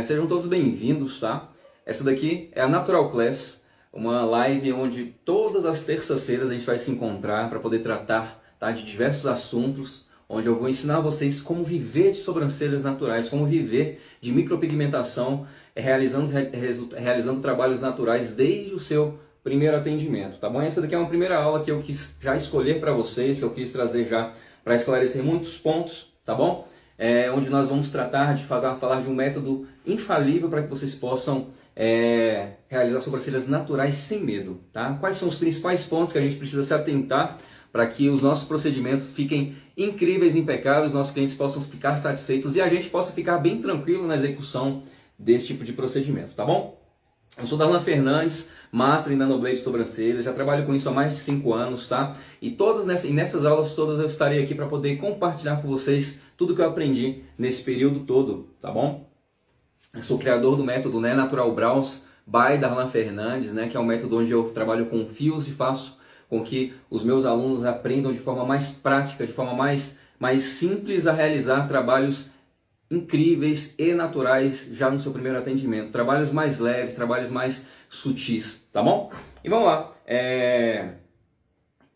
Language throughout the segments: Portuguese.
Sejam todos bem-vindos, tá? Essa daqui é a Natural Class, uma live onde todas as terças-feiras a gente vai se encontrar para poder tratar, tá, de diversos assuntos, onde eu vou ensinar vocês como viver de sobrancelhas naturais, como viver de micropigmentação, realizando trabalhos naturais desde o seu primeiro atendimento, tá bom? Essa daqui é uma primeira aula que eu quis já escolher para vocês, que eu quis trazer já para esclarecer muitos pontos, tá bom? Onde nós vamos tratar de falar de um método infalível para que vocês possam realizar sobrancelhas naturais sem medo, tá? Quais são os principais pontos que a gente precisa se atentar para que os nossos procedimentos fiquem incríveis, impecáveis, nossos clientes possam ficar satisfeitos e a gente possa ficar bem tranquilo na execução desse tipo de procedimento, tá bom? Eu sou Darlan Fernandes, Master em Nanoblade de sobrancelhas, já trabalho com isso há mais de 5 anos, tá? E nessas aulas todas eu estarei aqui para poder compartilhar com vocês tudo que eu aprendi nesse período todo, tá bom? Eu sou criador do método, né, Natural Brows by Darlan Fernandes, né, que é um método onde eu trabalho com fios e faço com que os meus alunos aprendam de forma mais prática, de forma mais simples a realizar trabalhos incríveis e naturais já no seu primeiro atendimento. Trabalhos mais leves, trabalhos mais sutis, tá bom? E vamos lá.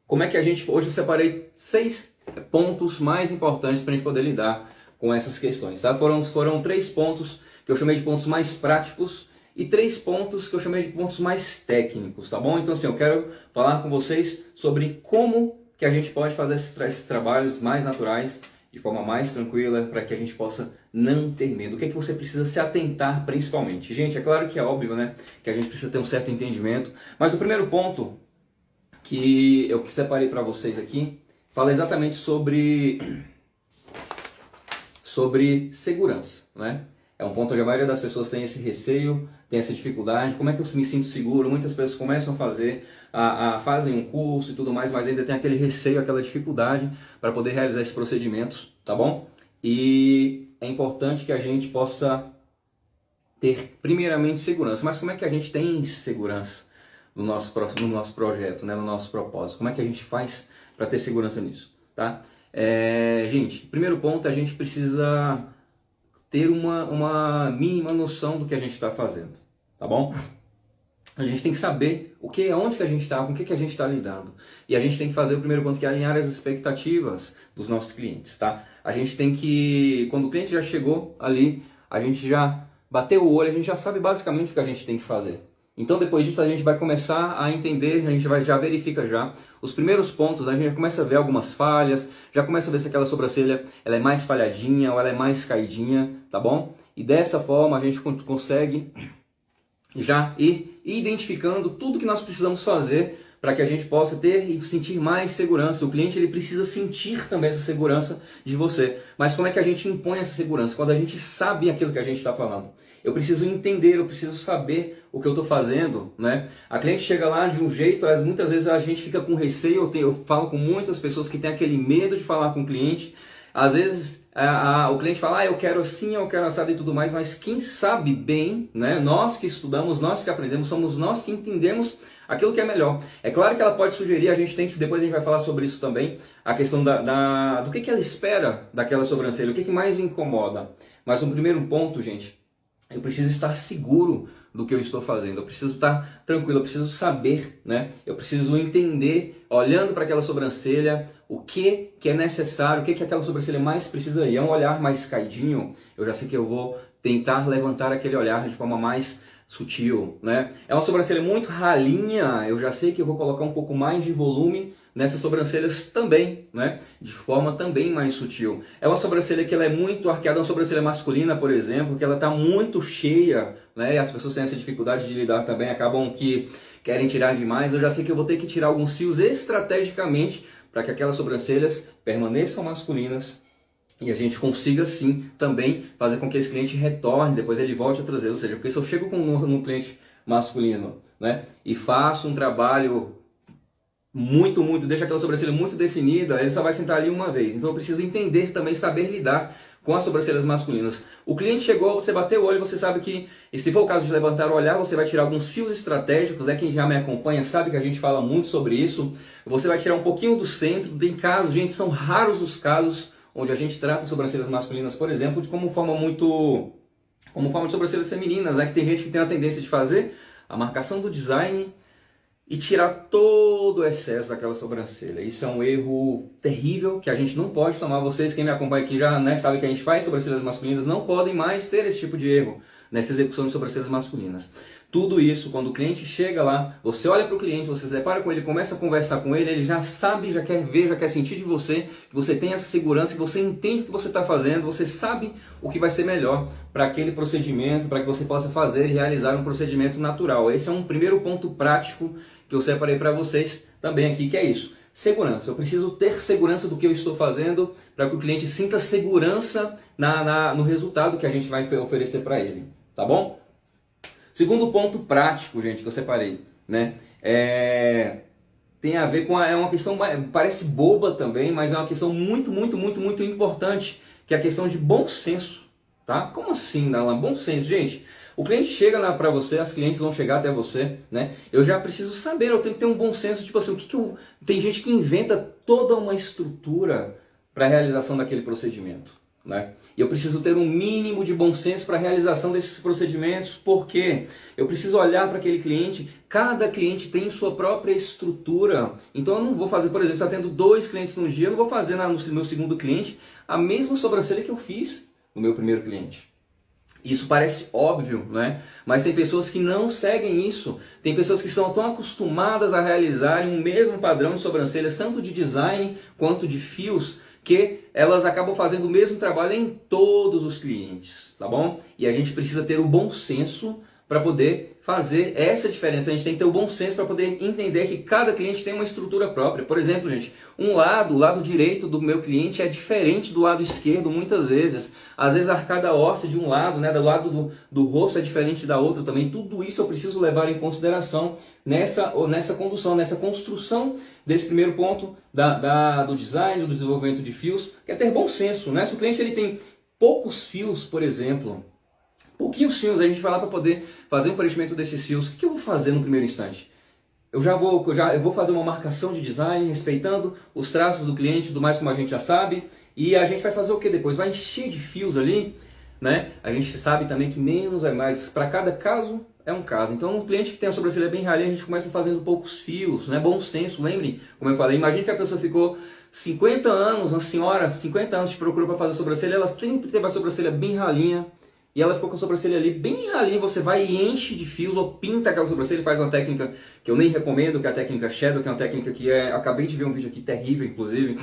Como é que a gente... Hoje eu separei 6 pontos mais importantes para a gente poder lidar com essas questões, tá? Foram 3 pontos que eu chamei de pontos mais práticos e 3 pontos que eu chamei de pontos mais técnicos, tá bom? Então assim, eu quero falar com vocês sobre como que a gente pode fazer esses trabalhos mais naturais de forma mais tranquila, para que a gente possa não ter medo. O que é que você precisa se atentar principalmente? Gente, é claro que é óbvio, né, que a gente precisa ter um certo entendimento, mas o primeiro ponto que eu separei para vocês aqui fala exatamente sobre segurança, né? É um ponto onde a maioria das pessoas tem esse receio, tem essa dificuldade. Como é que eu me sinto seguro? Muitas pessoas começam a fazer, fazem um curso e tudo mais, mas ainda tem aquele receio, aquela dificuldade para poder realizar esses procedimentos, tá bom? E é importante que a gente possa ter, primeiramente, segurança. Mas como é que a gente tem segurança no nosso projeto, né? No nosso propósito? Como é que a gente faz para ter segurança nisso, tá? Gente, primeiro ponto, a gente precisa ter uma mínima noção do que a gente está fazendo, tá bom? A gente tem que saber onde que a gente está, com o que a gente está lidando. E a gente tem que fazer o primeiro ponto, que é alinhar as expectativas dos nossos clientes, tá? A gente tem que, quando o cliente já chegou ali, a gente já bateu o olho, a gente já sabe basicamente o que a gente tem que fazer. Então depois disso a gente vai começar a entender, a gente já verifica já os primeiros pontos, a gente já começa a ver algumas falhas, já começa a ver se aquela sobrancelha ela é mais falhadinha ou ela é mais caidinha, tá bom? E dessa forma a gente consegue já ir identificando tudo que nós precisamos fazer para que a gente possa ter e sentir mais segurança. O cliente ele precisa sentir também essa segurança de você. Mas como é que a gente impõe essa segurança? Quando a gente sabe aquilo que a gente está falando. Eu preciso entender, eu preciso saber o que eu estou fazendo, né? A cliente chega lá de um jeito, muitas vezes a gente fica com receio, eu falo com muitas pessoas que têm aquele medo de falar com o cliente. Às vezes o cliente fala, eu quero assim, eu quero assado e tudo mais, mas quem sabe bem, né? Nós que estudamos, nós que aprendemos, somos nós que entendemos aquilo que é melhor. É claro que ela pode sugerir, depois a gente vai falar sobre isso também, a questão do que ela espera daquela sobrancelha, o que mais incomoda. Mas um primeiro ponto, gente, eu preciso estar seguro do que eu estou fazendo, eu preciso estar tranquilo, eu preciso saber, né? Eu preciso entender, olhando para aquela sobrancelha, o que é necessário, o que aquela sobrancelha mais precisa ir. É um olhar mais caidinho, eu já sei que eu vou tentar levantar aquele olhar de forma mais sutil, né? É uma sobrancelha muito ralinha, eu já sei que eu vou colocar um pouco mais de volume nessas sobrancelhas também, né? De forma também mais sutil. É uma sobrancelha que ela é muito arqueada, uma sobrancelha masculina, por exemplo, que ela está muito cheia, né? E as pessoas têm essa dificuldade de lidar também, acabam que querem tirar demais. Eu já sei que eu vou ter que tirar alguns fios estrategicamente para que aquelas sobrancelhas permaneçam masculinas e a gente consiga sim também fazer com que esse cliente retorne, depois ele volte a trazer. Ou seja, porque se eu chego com um cliente masculino, né, e faço um trabalho deixa aquela sobrancelha muito definida, ele só vai sentar ali uma vez. Então eu preciso entender também, saber lidar com as sobrancelhas masculinas. O cliente chegou, você bateu o olho, você sabe que, e se for o caso de levantar o olhar, você vai tirar alguns fios estratégicos, né? Quem já me acompanha sabe que a gente fala muito sobre isso. Você vai tirar um pouquinho do centro, tem casos, gente, são raros os casos onde a gente trata sobrancelhas masculinas, por exemplo, de como forma muito Como forma de sobrancelhas femininas, né? Que tem gente que tem a tendência de fazer a marcação do design e tirar todo o excesso daquela sobrancelha. Isso é um erro terrível que a gente não pode tomar. Vocês, quem me acompanha aqui já, né, sabe que a gente faz sobrancelhas masculinas, não podem mais ter esse tipo de erro nessa execução de sobrancelhas masculinas. Tudo isso, quando o cliente chega lá, você olha para o cliente, você se depara com ele, começa a conversar com ele, ele já sabe, já quer ver, já quer sentir de você, que você tem essa segurança, que você entende o que você está fazendo, você sabe o que vai ser melhor para aquele procedimento, para que você possa fazer e realizar um procedimento natural. Esse é um primeiro ponto prático que eu separei para vocês também aqui, que é isso. Segurança. Eu preciso ter segurança do que eu estou fazendo para que o cliente sinta segurança no resultado que a gente vai oferecer para ele. Tá bom? Segundo ponto prático, gente, que eu separei, né? Tem a ver com é uma questão, parece boba também, mas é uma questão muito importante, que é a questão de bom senso, tá? Como assim, Darlan? Bom senso, gente. O cliente chega para você, as clientes vão chegar até você, né? Eu já preciso saber, eu tenho que ter um bom senso, tipo assim, tem gente que inventa toda uma estrutura para a realização daquele procedimento, né? E eu preciso ter um mínimo de bom senso para a realização desses procedimentos, porque eu preciso olhar para aquele cliente, cada cliente tem sua própria estrutura, então eu não vou fazer, por exemplo, se eu atendo 2 clientes no dia, eu não vou fazer no meu segundo cliente a mesma sobrancelha que eu fiz no meu primeiro cliente. Isso parece óbvio, né? Mas tem pessoas que não seguem isso. Tem pessoas que são tão acostumadas a realizarem um mesmo padrão de sobrancelhas, tanto de design quanto de fios, que elas acabam fazendo o mesmo trabalho em todos os clientes, tá bom? E a gente precisa ter o bom senso para poder fazer essa diferença. A gente tem que ter o bom senso para poder entender que cada cliente tem uma estrutura própria. Por exemplo, gente, o lado direito do meu cliente é diferente do lado esquerdo muitas vezes. Às vezes a arcada óssea de um lado, né, do lado do rosto é diferente da outra também. Tudo isso eu preciso levar em consideração nessa condução, nessa construção desse primeiro ponto do design, do desenvolvimento de fios, que é ter bom senso, né? Se o cliente ele tem poucos fios, por exemplo, pouquinhos fios, a gente vai lá para poder fazer um preenchimento desses fios. O que eu vou fazer no primeiro instante? Eu vou fazer uma marcação de design, respeitando os traços do cliente, tudo mais como a gente já sabe. E a gente vai fazer o que depois? Vai encher de fios ali, né? A gente sabe também que menos é mais. Para cada caso é um caso. Então, um cliente que tem a sobrancelha bem ralinha, a gente começa fazendo poucos fios, né? Bom senso, lembre, como eu falei, imagine que a pessoa ficou 50 anos, uma senhora, 50 anos te procurou para fazer a sobrancelha, ela sempre teve a sobrancelha bem ralinha, e ela ficou com a sobrancelha ali bem ralinha, você vai e enche de fios ou pinta aquela sobrancelha e faz uma técnica que eu nem recomendo, que é a técnica Shadow, que é uma técnica que acabei de ver um vídeo aqui terrível, inclusive,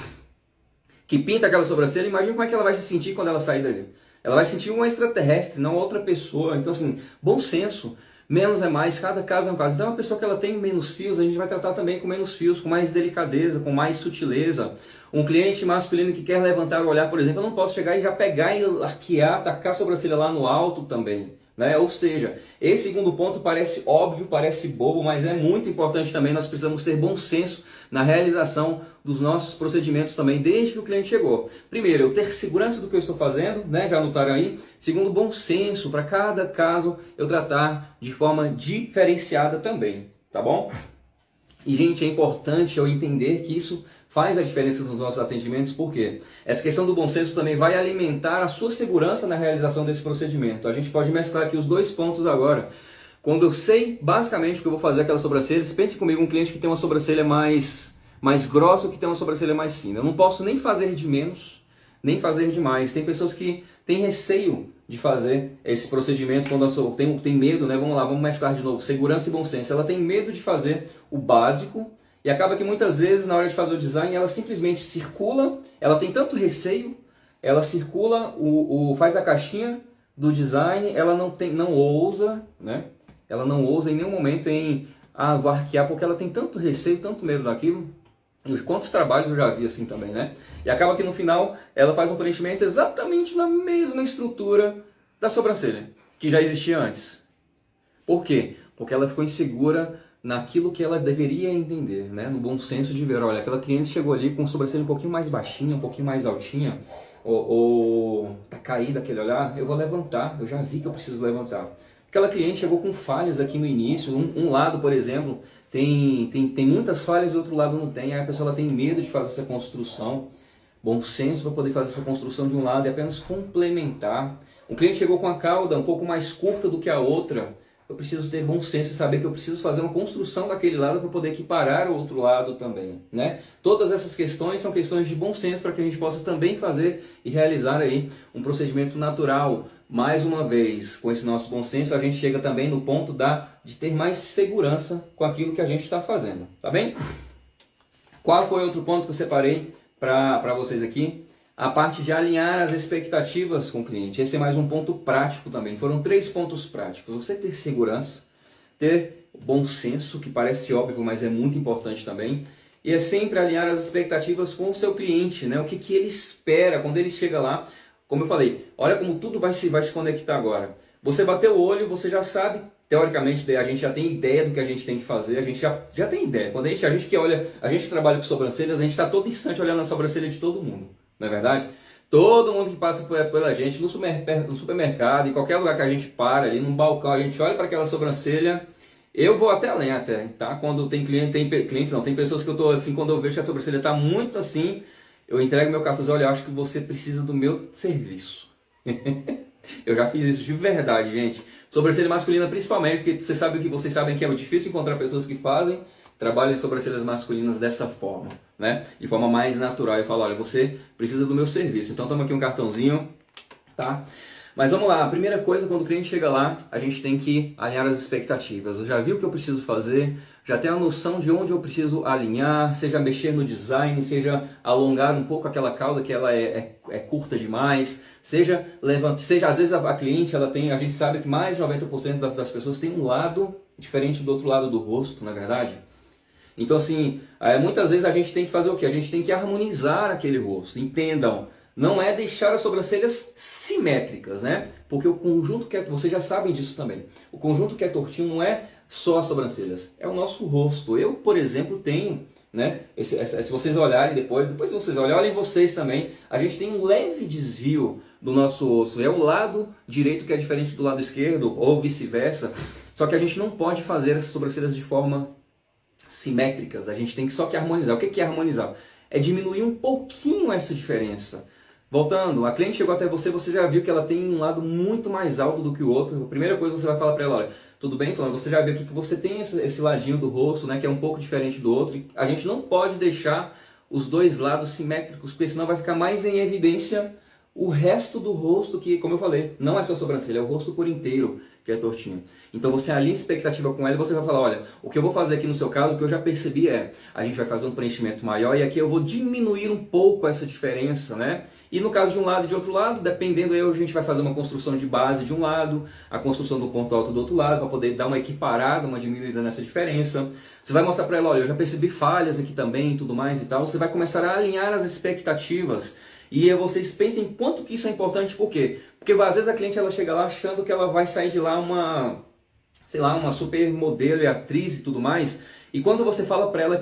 que pinta aquela sobrancelha. Imagina como é que ela vai se sentir quando ela sair dali. Ela vai sentir um extraterrestre, não outra pessoa. Então assim, bom senso, menos é mais, cada caso é um caso. Então uma pessoa que ela tem menos fios, a gente vai tratar também com menos fios, com mais delicadeza, com mais sutileza. Um cliente masculino que quer levantar o olhar, por exemplo, eu não posso chegar e já pegar e arquear, tacar a sobrancelha lá no alto também, né? Ou seja, esse segundo ponto parece óbvio, parece bobo, mas é muito importante também. Nós precisamos ter bom senso na realização dos nossos procedimentos também, desde que o cliente chegou. Primeiro, eu ter segurança do que eu estou fazendo, né? Já anotaram aí? Segundo, bom senso, para cada caso eu tratar de forma diferenciada também, tá bom? E, gente, é importante eu entender que isso faz a diferença nos nossos atendimentos, porque essa questão do bom senso também vai alimentar a sua segurança na realização desse procedimento. A gente pode mesclar aqui os dois pontos agora. Quando eu sei basicamente o que eu vou fazer aquelas sobrancelhas, pense comigo, um cliente que tem uma sobrancelha mais grossa ou que tem uma sobrancelha mais fina. Eu não posso nem fazer de menos, nem fazer de mais. Tem pessoas que têm receio de fazer esse procedimento quando tem medo, né? Vamos lá, vamos mesclar de novo. Segurança e bom senso. Ela tem medo de fazer o básico e acaba que muitas vezes na hora de fazer o design ela simplesmente circula, ela tem tanto receio, ela circula, faz a caixinha do design, ela não ousa, né? Ela não ousa em nenhum momento vou arquear, porque ela tem tanto receio, tanto medo daquilo. E quantos trabalhos eu já vi assim também, né? E acaba que no final ela faz um preenchimento exatamente na mesma estrutura da sobrancelha, que já existia antes. Por quê? Porque ela ficou insegura naquilo que ela deveria entender, né? No bom senso de ver, olha, aquela cliente chegou ali com a sobrancelha um pouquinho mais baixinha, um pouquinho mais altinha, ou tá caído aquele olhar, eu vou levantar, eu já vi que eu preciso levantar. Aquela cliente chegou com falhas aqui no início, um lado, por exemplo, tem muitas falhas e o outro lado não tem, aí a pessoa ela tem medo de fazer essa construção. Bom senso para poder fazer essa construção de um lado e apenas complementar. O cliente chegou com a cauda um pouco mais curta do que a outra, eu preciso ter bom senso e saber que eu preciso fazer uma construção daquele lado para poder equiparar o outro lado também, né? Todas essas questões são questões de bom senso para que a gente possa também fazer e realizar aí um procedimento natural. Mais uma vez, com esse nosso bom senso, a gente chega também no ponto de ter mais segurança com aquilo que a gente está fazendo, tá bem? Qual foi outro ponto que eu separei para vocês aqui? A parte de alinhar as expectativas com o cliente. Esse é mais um ponto prático também. Foram 3 pontos práticos. Você ter segurança, ter bom senso, que parece óbvio, mas é muito importante também. E é sempre alinhar as expectativas com o seu cliente, né? O que ele espera quando ele chega lá. Como eu falei, olha como tudo vai se conectar agora. Você bateu o olho, você já sabe, teoricamente, a gente já tem ideia do que a gente tem que fazer, a gente já tem ideia. Quando a gente que olha, a gente trabalha com sobrancelhas, a gente está todo instante olhando a sobrancelha de todo mundo. Não é verdade? Todo mundo que passa pela gente, no supermercado, em qualquer lugar que a gente para, ali num balcão, a gente olha para aquela sobrancelha. Eu vou até além até, tá? Quando tem tem pessoas que eu tô assim, quando eu vejo que a sobrancelha está muito assim, eu entrego meu cartão, olha, eu acho que você precisa do meu serviço. Eu já fiz isso de verdade, gente. Sobrancelha masculina principalmente, porque vocês sabem que é difícil encontrar pessoas que fazem trabalho de sobrancelhas masculinas dessa forma, né? De forma mais natural. Eu falo, olha, você precisa do meu serviço. Então toma aqui um cartãozinho, tá? Mas vamos lá, a primeira coisa, quando o cliente chega lá, a gente tem que alinhar as expectativas. Eu já vi o que eu preciso fazer, já tenho a noção de onde eu preciso alinhar, seja mexer no design, seja alongar um pouco aquela cauda que ela é curta demais, seja às vezes a cliente, a gente sabe que mais de 90% das pessoas tem um lado diferente do outro lado do rosto, não é verdade? Então, assim, muitas vezes a gente tem que fazer o quê? A gente tem que harmonizar aquele rosto. Entendam, não é deixar as sobrancelhas simétricas, né? Porque o conjunto vocês já sabem disso também. O conjunto que é tortinho não é só as sobrancelhas, é o nosso rosto. Eu, por exemplo, tenho, né? Se vocês olharem depois vocês olhem vocês também, a gente tem um leve desvio do nosso rosto. É o lado direito que é diferente do lado esquerdo, ou vice-versa. Só que a gente não pode fazer essas sobrancelhas de forma simétricas, a gente tem que só que harmonizar. O que é harmonizar? É diminuir um pouquinho essa diferença. Voltando, a cliente chegou até você já viu que ela tem um lado muito mais alto do que o outro. A primeira coisa você vai falar para ela, olha, tudo bem, falando, você já viu aqui que você tem esse ladinho do rosto, né, que é um pouco diferente do outro. E a gente não pode deixar os dois lados simétricos, porque senão vai ficar mais em evidência o resto do rosto, que, como eu falei, não é só a sobrancelha, é o rosto por inteiro que é tortinho. Então você alinha a expectativa com ela e você vai falar, olha, o que eu vou fazer aqui no seu caso, o que eu já percebi a gente vai fazer um preenchimento maior e aqui eu vou diminuir um pouco essa diferença, né? E no caso de um lado e de outro lado, dependendo aí, a gente vai fazer uma construção de base de um lado, a construção do ponto alto do outro lado, para poder dar uma equiparada, uma diminuída nessa diferença. Você vai mostrar para ela, olha, eu já percebi falhas aqui também e tudo mais e tal. Você vai começar a alinhar as expectativas. E vocês pensem quanto que isso é importante, por quê? Porque às vezes a cliente ela chega lá achando que ela vai sair de lá uma super modelo e atriz e tudo mais. E quando você fala para ela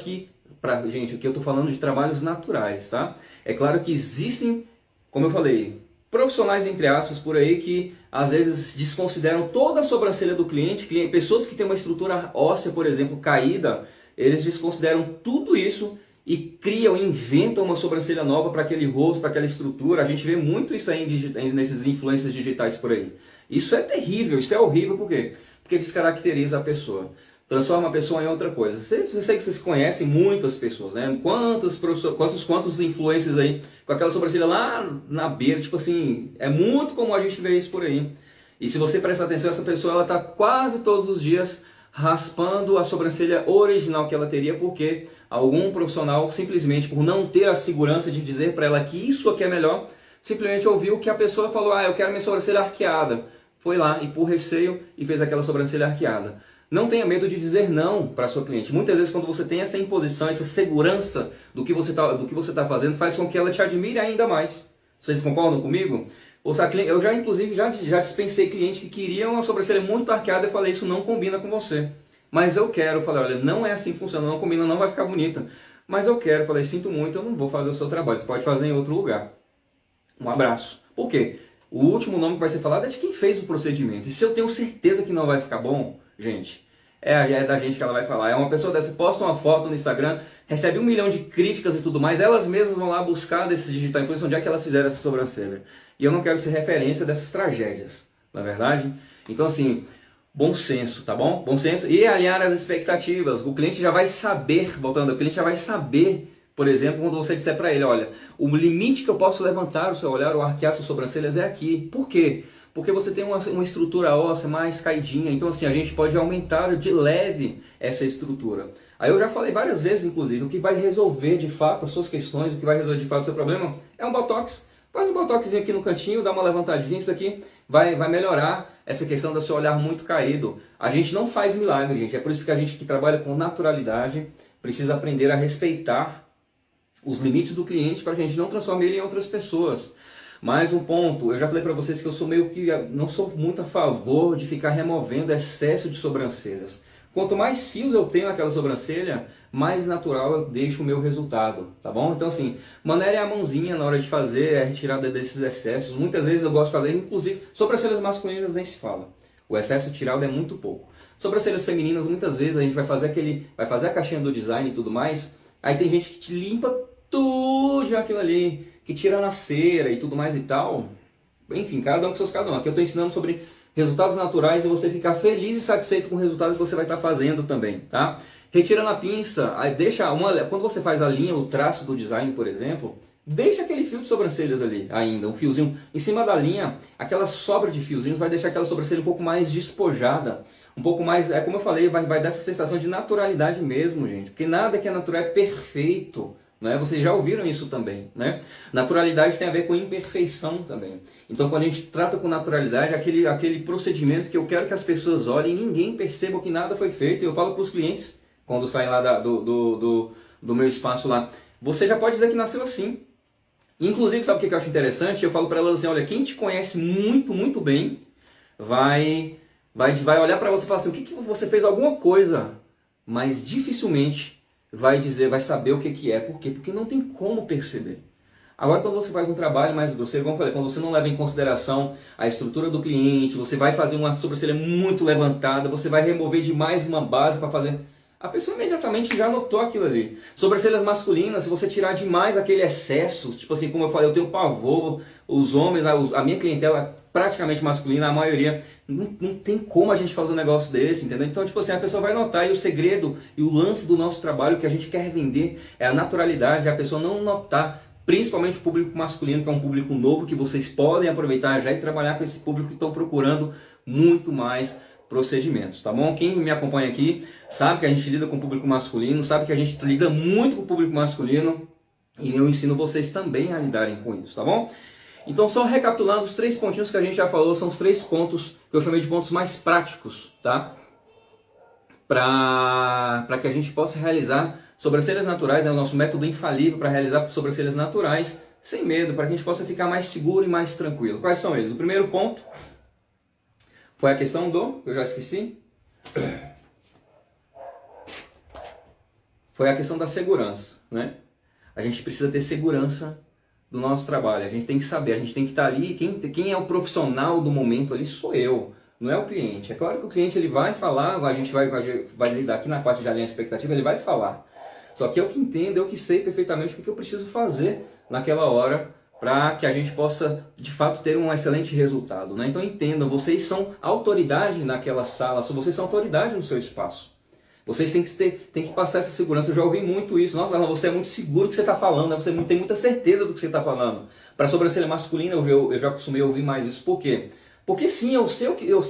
gente, aqui eu estou falando de trabalhos naturais, tá? É claro que existem, como eu falei, profissionais entre aspas por aí que às vezes desconsideram toda a sobrancelha do cliente, pessoas que têm uma estrutura óssea, por exemplo, caída, eles desconsideram tudo isso e criam, inventam uma sobrancelha nova para aquele rosto, para aquela estrutura. A gente vê muito isso aí nesses influencers digitais por aí. Isso é terrível, isso é horrível, por quê? Porque descaracteriza a pessoa. Transforma a pessoa em outra coisa. Sei que vocês conhecem muitas pessoas, né? Quantos influencers aí com aquela sobrancelha lá na beira, tipo assim, é muito comum a gente ver isso por aí. E se você prestar atenção, essa pessoa ela está quase todos os dias raspando a sobrancelha original que ela teria, porque algum profissional, simplesmente por não ter a segurança de dizer para ela que isso aqui é melhor, simplesmente ouviu que a pessoa falou, eu quero minha sobrancelha arqueada. Foi lá e por receio e fez aquela sobrancelha arqueada. Não tenha medo de dizer não para a sua cliente. Muitas vezes quando você tem essa imposição, essa segurança do que você tá fazendo, faz com que ela te admire ainda mais. Vocês concordam comigo? Eu já inclusive já dispensei cliente que queria uma sobrancelha muito arqueada e falei, isso não combina com você. Mas eu quero, falei, olha, não é assim que funciona, não combina, não vai ficar bonita. Mas eu quero, falei, sinto muito, eu não vou fazer o seu trabalho, você pode fazer em outro lugar. Um abraço. Por quê? O último nome que vai ser falado é de quem fez o procedimento. E se eu tenho certeza que não vai ficar bom, gente, é da gente que ela vai falar. É uma pessoa dessa, posta uma foto no Instagram, recebe 1 milhão de críticas e tudo mais, elas mesmas vão lá buscar desses digital influencers onde é que elas fizeram essa sobrancelha. e eu não quero ser referência dessas tragédias, na verdade? Então assim, bom senso, tá bom? Bom senso e alinhar as expectativas. O cliente já vai saber, voltando, o cliente já vai saber, por exemplo, quando você disser para ele, olha, o limite que eu posso levantar o seu olhar ou arquear suas sobrancelhas é aqui. Por quê? Porque você tem uma estrutura óssea mais caidinha, então assim, a gente pode aumentar de leve essa estrutura. Aí eu já falei várias vezes, inclusive, o que vai resolver de fato as suas questões, o que vai resolver de fato o seu problema é um botox. Faz um botoxinho aqui no cantinho, dá uma levantadinha, isso aqui vai melhorar essa questão do seu olhar muito caído. A gente não faz milagre, gente, é por isso que a gente que trabalha com naturalidade precisa aprender a respeitar os limites do cliente para a gente não transformar ele em outras pessoas. Mais um ponto, eu já falei para vocês que eu sou meio que, não sou muito a favor de ficar removendo excesso de sobrancelhas. Quanto mais fios eu tenho naquela sobrancelha, mais natural eu deixo o meu resultado, tá bom? Então assim, maneire a mãozinha na hora de fazer a retirada desses excessos. Muitas vezes eu gosto de fazer, inclusive, sobrancelhas masculinas nem se fala. O excesso tirado é muito pouco. Sobrancelhas femininas, muitas vezes a gente vai fazer a caixinha do design e tudo mais, aí tem gente que te limpa tudo aquilo ali, que tira na cera e tudo mais e tal. Enfim, cada um com seus cada um. Aqui eu estou ensinando sobre resultados naturais e você ficar feliz e satisfeito com o resultado que você vai estar fazendo também, tá? Retira na pinça, aí deixa quando você faz a linha, o traço do design, por exemplo, deixa aquele fio de sobrancelhas ali ainda, um fiozinho em cima da linha, aquela sobra de fiozinhos vai deixar aquela sobrancelha um pouco mais despojada, um pouco mais, como eu falei, vai dar essa sensação de naturalidade mesmo, gente, porque nada que é natural é perfeito. Né? Vocês já ouviram isso também, né? Naturalidade tem a ver com imperfeição também. Então quando a gente trata com naturalidade, aquele procedimento que eu quero que as pessoas olhem e ninguém perceba que nada foi feito. Eu falo para os clientes, quando saem lá do meu espaço lá, você já pode dizer que nasceu assim. Inclusive, sabe o que eu acho interessante? Eu falo para elas assim, olha, quem te conhece muito, muito bem, vai olhar para você e falar assim, o que você fez alguma coisa, mas dificilmente vai saber o que é. Por quê? Porque não tem como perceber. Agora, quando você faz um trabalho mais grosseiro, como eu falei, quando você não leva em consideração a estrutura do cliente, você vai fazer uma sobrancelha muito levantada, você vai remover demais uma base para fazer... A pessoa imediatamente já notou aquilo ali. Sobrancelhas masculinas, se você tirar demais aquele excesso, tipo assim, como eu falei, eu tenho pavor, os homens, a minha clientela praticamente masculina, a maioria, não tem como a gente fazer um negócio desse, entendeu? Então, tipo assim, a pessoa vai notar, e o segredo e o lance do nosso trabalho que a gente quer vender é a naturalidade, a pessoa não notar, principalmente o público masculino, que é um público novo, que vocês podem aproveitar já e trabalhar com esse público que estão procurando muito mais procedimentos, tá bom? Quem me acompanha aqui sabe que a gente lida com o público masculino, sabe que a gente lida muito com o público masculino e eu ensino vocês também a lidarem com isso, tá bom? Então, só recapitulando, os 3 pontinhos que a gente já falou são os 3 pontos que eu chamei de pontos mais práticos, tá? Para que a gente possa realizar sobrancelhas naturais, né? O nosso método infalível para realizar sobrancelhas naturais sem medo, para que a gente possa ficar mais seguro e mais tranquilo. Quais são eles? O primeiro ponto foi a questão eu já esqueci. Foi a questão da segurança, né? A gente precisa ter segurança do nosso trabalho, a gente tem que saber, a gente tem que estar ali, quem é o profissional do momento ali sou eu, não é o cliente. É claro que o cliente ele vai falar, a gente vai lidar aqui na parte de alinhar a expectativa, ele vai falar. Só que eu que entendo, eu que sei perfeitamente o que eu preciso fazer naquela hora para que a gente possa, de fato, ter um excelente resultado, né? Então entendam, vocês são autoridade naquela sala, vocês são autoridade no seu espaço. Vocês têm que passar essa segurança. Eu já ouvi muito isso. Nossa, Alan, você é muito seguro do que você está falando, né? Você tem muita certeza do que você está falando. Para a sobrancelha masculina, eu já costumei ouvir mais isso. Por quê? Porque sim, eu sei o que eu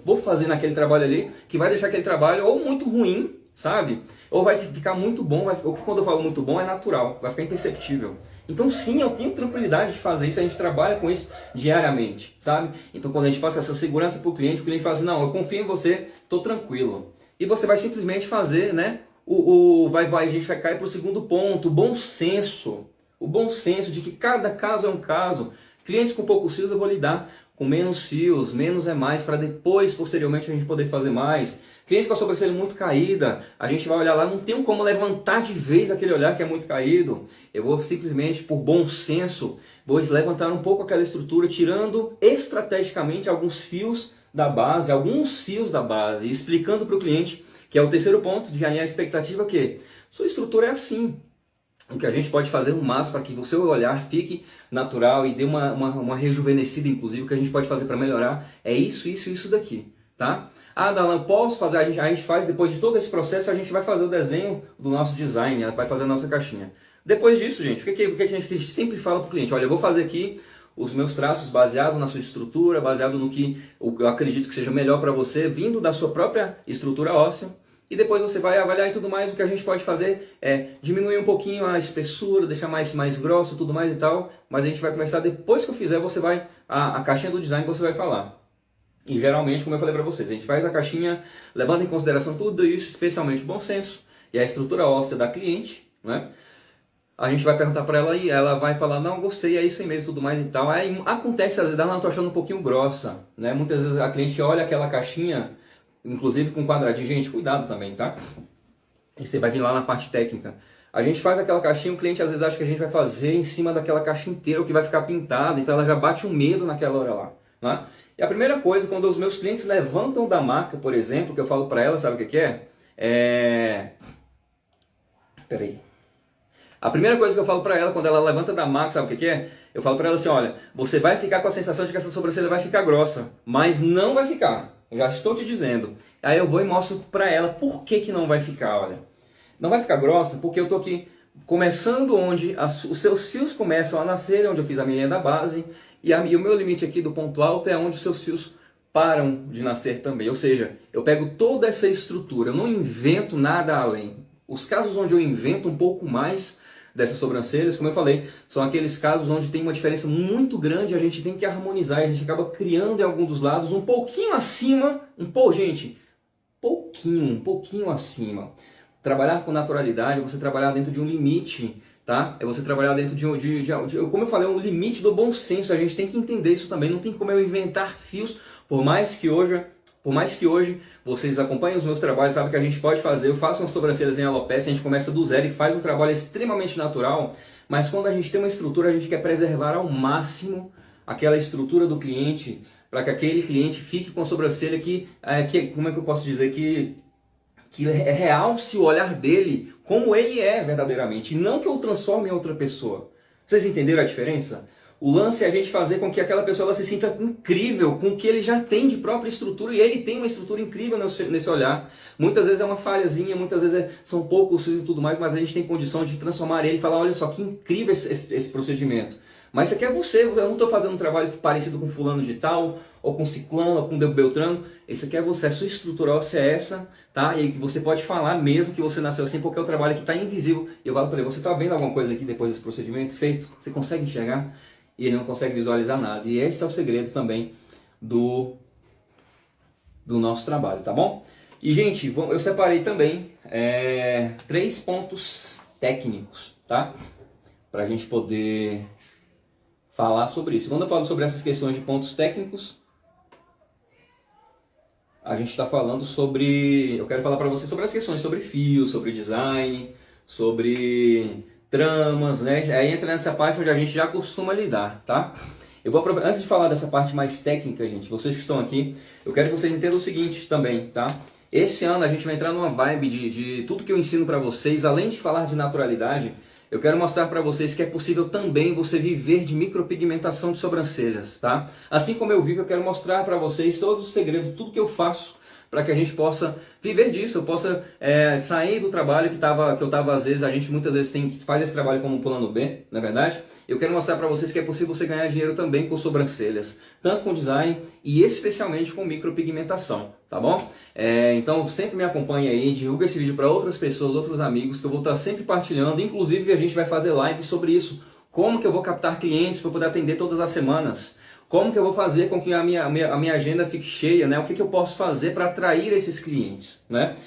vou fazer naquele trabalho ali, que vai deixar aquele trabalho ou muito ruim, sabe? Ou vai ficar muito bom, ou que quando eu falo muito bom é natural, vai ficar imperceptível. Então sim, eu tenho tranquilidade de fazer isso, a gente trabalha com isso diariamente, sabe? Então quando a gente passa essa segurança para o cliente fala assim, não, eu confio em você, estou tranquilo. E você vai simplesmente fazer, né? A gente vai cair para o segundo ponto, o bom senso. O bom senso de que cada caso é um caso. Clientes com poucos fios eu vou lidar com menos fios, menos é mais, para depois, posteriormente, a gente poder fazer mais. Cliente com a sobrancelha muito caída, a gente vai olhar lá, não tem como levantar de vez aquele olhar que é muito caído. Eu vou simplesmente, por bom senso, vou levantar um pouco aquela estrutura, tirando estrategicamente alguns fios da base, e explicando para o cliente, que é o terceiro ponto de alinhar a expectativa, que sua estrutura é assim. o que a gente pode fazer no máximo para que o seu olhar fique natural e dê uma rejuvenescida, inclusive, o que a gente pode fazer para melhorar é isso daqui, tá? Ah, Darlan, posso fazer? A gente faz, depois de todo esse processo, a gente vai fazer o desenho do nosso design, vai fazer a nossa caixinha. Depois disso, gente, o que a gente sempre fala para o cliente? Olha, eu vou fazer aqui os meus traços baseado na sua estrutura, baseado no que eu acredito que seja melhor para você, vindo da sua própria estrutura óssea. E depois você vai avaliar e tudo mais. O que a gente pode fazer é diminuir um pouquinho a espessura, deixar mais grosso, tudo mais e tal. Mas a gente vai começar, depois que eu fizer, você vai, a caixinha do design você vai falar. E geralmente, como eu falei para vocês, a gente faz a caixinha levando em consideração tudo isso, especialmente o bom senso e a estrutura óssea da cliente, né? A gente vai perguntar para ela e ela vai falar, não, gostei, é isso aí mesmo, tudo mais e tal. Aí acontece, às vezes, ela não tô achando um pouquinho grossa, né? Muitas vezes a cliente olha aquela caixinha, inclusive com quadradinho, gente, cuidado também, tá? E você vai vir lá na parte técnica. A gente faz aquela caixinha, o cliente às vezes acha que a gente vai fazer em cima daquela caixa inteira, o que vai ficar pintado, então ela já bate um medo naquela hora lá, né? E a primeira coisa, quando os meus clientes levantam da maca, por exemplo, que eu falo para ela, sabe o que é? Peraí. A primeira coisa que eu falo para ela, quando ela levanta da maca, sabe o que é? Eu falo para ela assim, olha, você vai ficar com a sensação de que essa sobrancelha vai ficar grossa, mas não vai ficar. Eu já estou te dizendo. Aí eu vou e mostro para ela por que não vai ficar, olha. Não vai ficar grossa porque eu estou aqui começando onde os seus fios começam a nascer, onde eu fiz a minha linha da base, e o meu limite aqui do ponto alto é onde os seus fios param de nascer também. Ou seja, eu pego toda essa estrutura, eu não invento nada além. Os casos onde eu invento um pouco mais dessas sobrancelhas, como eu falei, são aqueles casos onde tem uma diferença muito grande, a gente tem que harmonizar, a gente acaba criando em algum dos lados um pouquinho acima, um pouquinho acima. Trabalhar com naturalidade é você trabalhar dentro de um limite, tá? É você trabalhar dentro como eu falei, um limite do bom senso, a gente tem que entender isso também, não tem como eu inventar fios, por mais que hoje vocês acompanhem os meus trabalhos, sabem que a gente pode fazer, eu faço umas sobrancelhas em alopecia, a gente começa do zero e faz um trabalho extremamente natural, mas quando a gente tem uma estrutura, a gente quer preservar ao máximo aquela estrutura do cliente, para que aquele cliente fique com a sobrancelha como é que eu posso dizer, que realce o olhar dele como ele é verdadeiramente, e não que eu transforme em outra pessoa. Vocês entenderam a diferença? O lance é a gente fazer com que aquela pessoa ela se sinta incrível com o que ele já tem de própria estrutura, e ele tem uma estrutura incrível nesse olhar. Muitas vezes é uma falhazinha, muitas vezes são poucos fios e tudo mais, mas a gente tem condição de transformar ele e falar, olha só que incrível esse procedimento. Mas isso aqui é você, eu não estou fazendo um trabalho parecido com fulano de tal, ou com ciclano, ou com beltrano. Esse aqui é você, a sua estrutura óssea é essa, tá? E que você pode falar mesmo que você nasceu assim, porque é o trabalho que está invisível. E eu falo para ele, você está vendo alguma coisa aqui depois desse procedimento feito? Você consegue enxergar? E ele não consegue visualizar nada. E esse é o segredo também do nosso trabalho, tá bom? E, gente, eu separei também 3 pontos técnicos, tá? Pra gente poder falar sobre isso. Quando eu falo sobre essas questões de pontos técnicos, a gente está falando sobre... Eu quero falar para vocês sobre as questões sobre fio, sobre design, sobre tramas, né? Aí entra nessa parte onde a gente já costuma lidar, tá? Eu vou aproveitar, antes de falar dessa parte mais técnica, gente, vocês que estão aqui, eu quero que vocês entendam o seguinte também, tá? Esse ano a gente vai entrar numa vibe de tudo que eu ensino para vocês, além de falar de naturalidade, eu quero mostrar para vocês que é possível também você viver de micropigmentação de sobrancelhas, tá? Assim como eu vivo, eu quero mostrar para vocês todos os segredos, tudo que eu faço para que a gente possa viver disso, eu possa sair do trabalho que eu estava às vezes, a gente muitas vezes faz esse trabalho como um plano B, não é verdade? Eu quero mostrar para vocês que é possível você ganhar dinheiro também com sobrancelhas, tanto com design e especialmente com micropigmentação, tá bom? Então sempre me acompanhe aí, divulga esse vídeo para outras pessoas, outros amigos, que eu vou estar sempre partilhando, inclusive a gente vai fazer live sobre isso, como que eu vou captar clientes para poder atender todas as semanas. Como que eu vou fazer com que a minha agenda fique cheia, né? O que eu posso fazer para atrair esses clientes, né?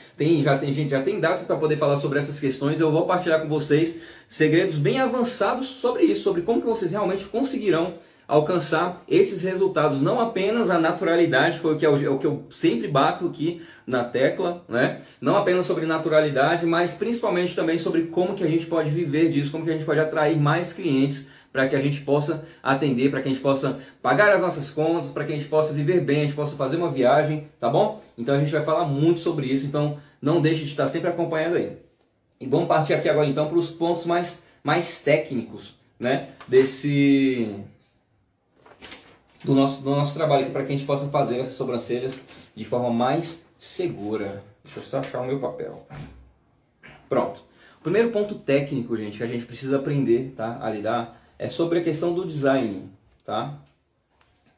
Já tem dados para poder falar sobre essas questões. Eu vou partilhar com vocês segredos bem avançados sobre isso, sobre como que vocês realmente conseguirão alcançar esses resultados. Não apenas a naturalidade, foi o que eu sempre bato aqui na tecla, né? Não apenas sobre naturalidade, mas principalmente também sobre como que a gente pode viver disso, como que a gente pode atrair mais clientes, para que a gente possa atender, para que a gente possa pagar as nossas contas, para que a gente possa viver bem, a gente possa fazer uma viagem, tá bom? Então a gente vai falar muito sobre isso, então não deixe de estar sempre acompanhando aí. E vamos partir aqui agora então para os pontos mais mais técnicos, né, do nosso trabalho aqui, para que a gente possa fazer essas sobrancelhas de forma mais segura. Deixa eu só achar o meu papel. Pronto. O primeiro ponto técnico, gente, que a gente precisa aprender, tá, a lidar é sobre a questão do design, tá?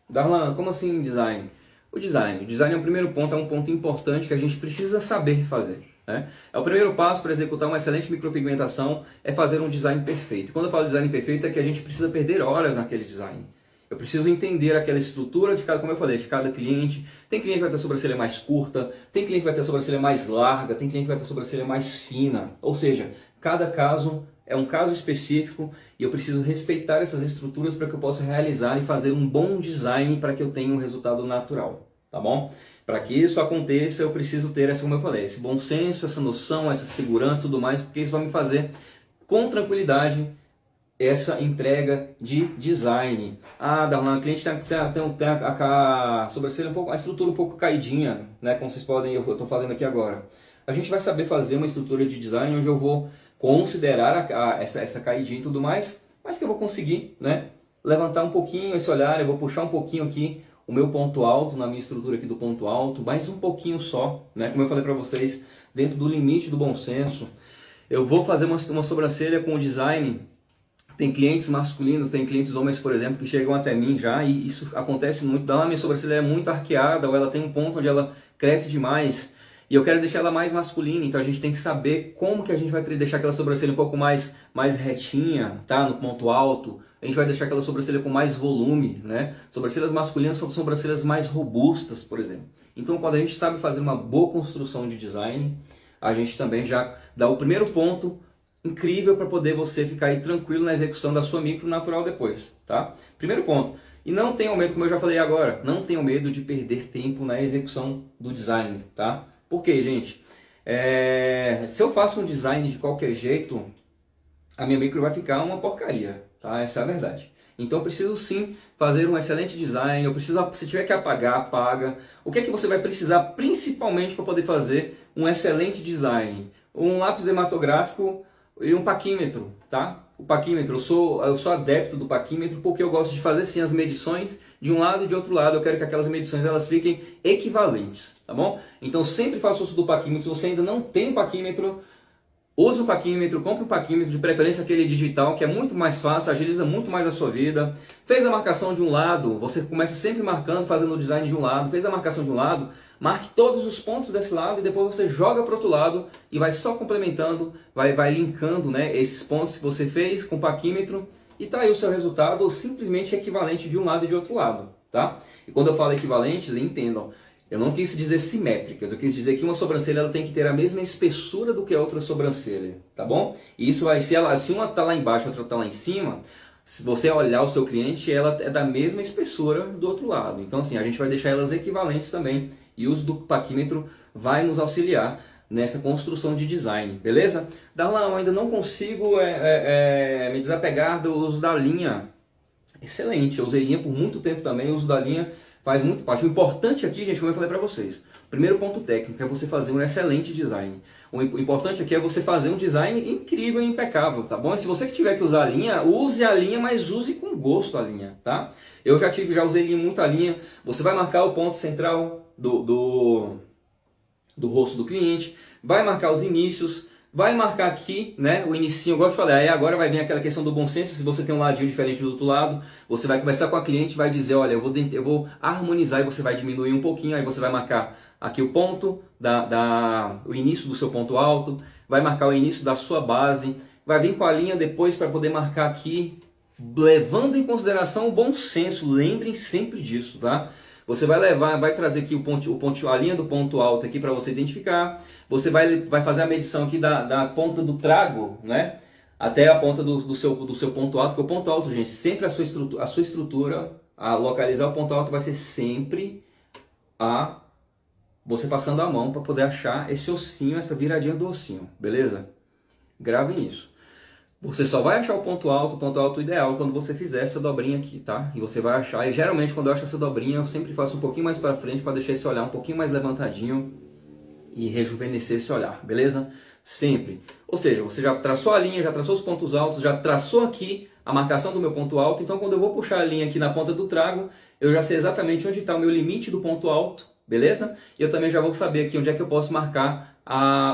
Darlan, como assim design? O design é o primeiro ponto, é um ponto importante que a gente precisa saber fazer, né? É o primeiro passo para executar uma excelente micropigmentação, é fazer um design perfeito. Quando eu falo design perfeito é que a gente precisa perder horas naquele design. Eu preciso entender aquela estrutura de cada, como eu falei, de cada cliente. Tem cliente que vai ter a sobrancelha mais curta, tem cliente que vai ter a sobrancelha mais larga, tem cliente que vai ter a sobrancelha mais fina. Ou seja, cada caso é um caso específico e eu preciso respeitar essas estruturas para que eu possa realizar e fazer um bom design para que eu tenha um resultado natural, tá bom? Para que isso aconteça, eu preciso ter, como eu falei, esse bom senso, essa noção, essa segurança e tudo mais, porque isso vai me fazer com tranquilidade essa entrega de design. Ah, Darlan, o cliente tem a sobrancelha a estrutura um pouco caidinha, né? Como vocês podem, eu estou fazendo aqui agora. A gente vai saber fazer uma estrutura de design onde eu vou considerar essa caidinha e tudo mais, mas que eu vou conseguir, né, levantar um pouquinho esse olhar, eu vou puxar um pouquinho aqui o meu ponto alto, na minha estrutura aqui do ponto alto, mais um pouquinho só, né? Como eu falei para vocês, dentro do limite do bom senso. Eu vou fazer uma sobrancelha com o design. Tem clientes masculinos, tem clientes homens, por exemplo, que chegam até mim já, e isso acontece muito. Da minha sobrancelha é muito arqueada, ou ela tem um ponto onde ela cresce demais, e eu quero deixar ela mais masculina, então a gente tem que saber como que a gente vai deixar aquela sobrancelha um pouco mais retinha, tá? No ponto alto. A gente vai deixar aquela sobrancelha com mais volume, né? Sobrancelhas masculinas são sobrancelhas mais robustas, por exemplo. Então, quando a gente sabe fazer uma boa construção de design, a gente também já dá o primeiro ponto incrível para poder você ficar aí tranquilo na execução da sua micro natural depois, tá? Primeiro ponto. E não tenham medo, como eu já falei agora, não tenham medo de perder tempo na execução do design, tá? Por quê, gente? Se eu faço um design de qualquer jeito, a minha micro vai ficar uma porcaria, tá? Essa é a verdade. Então eu preciso sim fazer um excelente design, eu preciso, se tiver que apagar, apaga. O que é que você vai precisar principalmente para poder fazer um excelente design? Um lápis hematográfico e um paquímetro, tá? O paquímetro, eu sou adepto do paquímetro porque eu gosto de fazer sim as medições de um lado e de outro lado. Eu quero que aquelas medições elas fiquem equivalentes, tá bom? Então sempre faço uso do paquímetro. Se você ainda não tem paquímetro, use o paquímetro, compre um paquímetro, de preferência aquele digital, que é muito mais fácil, agiliza muito mais a sua vida. Fez a marcação de um lado, você começa sempre marcando, fazendo o design de um lado. Fez a marcação de um lado, marque todos os pontos desse lado e depois você joga para o outro lado e vai só complementando, vai linkando, né, esses pontos que você fez com o paquímetro e tá aí o seu resultado simplesmente equivalente de um lado e de outro lado, tá? E quando eu falo equivalente, entendam, eu não quis dizer simétricas, eu quis dizer que uma sobrancelha ela tem que ter a mesma espessura do que a outra sobrancelha, tá bom? E isso vai ser, se uma está lá embaixo e a outra está lá em cima, se você olhar o seu cliente, ela é da mesma espessura do outro lado. Então assim, a gente vai deixar elas equivalentes também. E o uso do paquímetro vai nos auxiliar nessa construção de design, beleza? Darlan, eu ainda não consigo me desapegar do uso da linha. Excelente, eu usei linha por muito tempo também, o uso da linha faz muito parte. O importante aqui, gente, como eu falei para vocês, o primeiro ponto técnico é você fazer um excelente design. O importante aqui é você fazer um design incrível e impecável, tá bom? E se você que tiver que usar a linha, use a linha, mas use com gosto a linha, tá? Eu já usei muita linha. Você vai marcar o ponto central do rosto do cliente, vai marcar os inícios, vai marcar aqui, né, o inicinho, igual eu te falei. Aí agora vai vir aquela questão do bom senso. Se você tem um ladinho diferente do outro lado, você vai conversar com a cliente, vai dizer, olha, eu vou harmonizar, e você vai diminuir um pouquinho. Aí você vai marcar aqui o ponto, o início do seu ponto alto, vai marcar o início da sua base, vai vir com a linha depois para poder marcar aqui, levando em consideração o bom senso. Lembrem sempre disso, tá? Você vai trazer aqui a linha do ponto alto aqui para você identificar. Você vai fazer a medição aqui da ponta do trago, né, até a ponta do seu ponto alto. Porque o ponto alto, gente, sempre a sua estrutura, a localizar o ponto alto vai ser sempre você passando a mão para poder achar esse ossinho, essa viradinha do ossinho, beleza? Gravem isso. Você só vai achar o ponto alto ideal quando você fizer essa dobrinha aqui, tá? E você vai achar, e geralmente quando eu acho essa dobrinha, eu sempre faço um pouquinho mais para frente para deixar esse olhar um pouquinho mais levantadinho. e rejuvenescer esse olhar, beleza? Sempre. Ou seja, você já traçou a linha, já traçou os pontos altos, já traçou aqui a marcação do meu ponto alto, então quando eu vou puxar a linha aqui na ponta do trago, eu já sei exatamente onde está o meu limite do ponto alto, beleza? E eu também já vou saber aqui onde é que eu posso marcar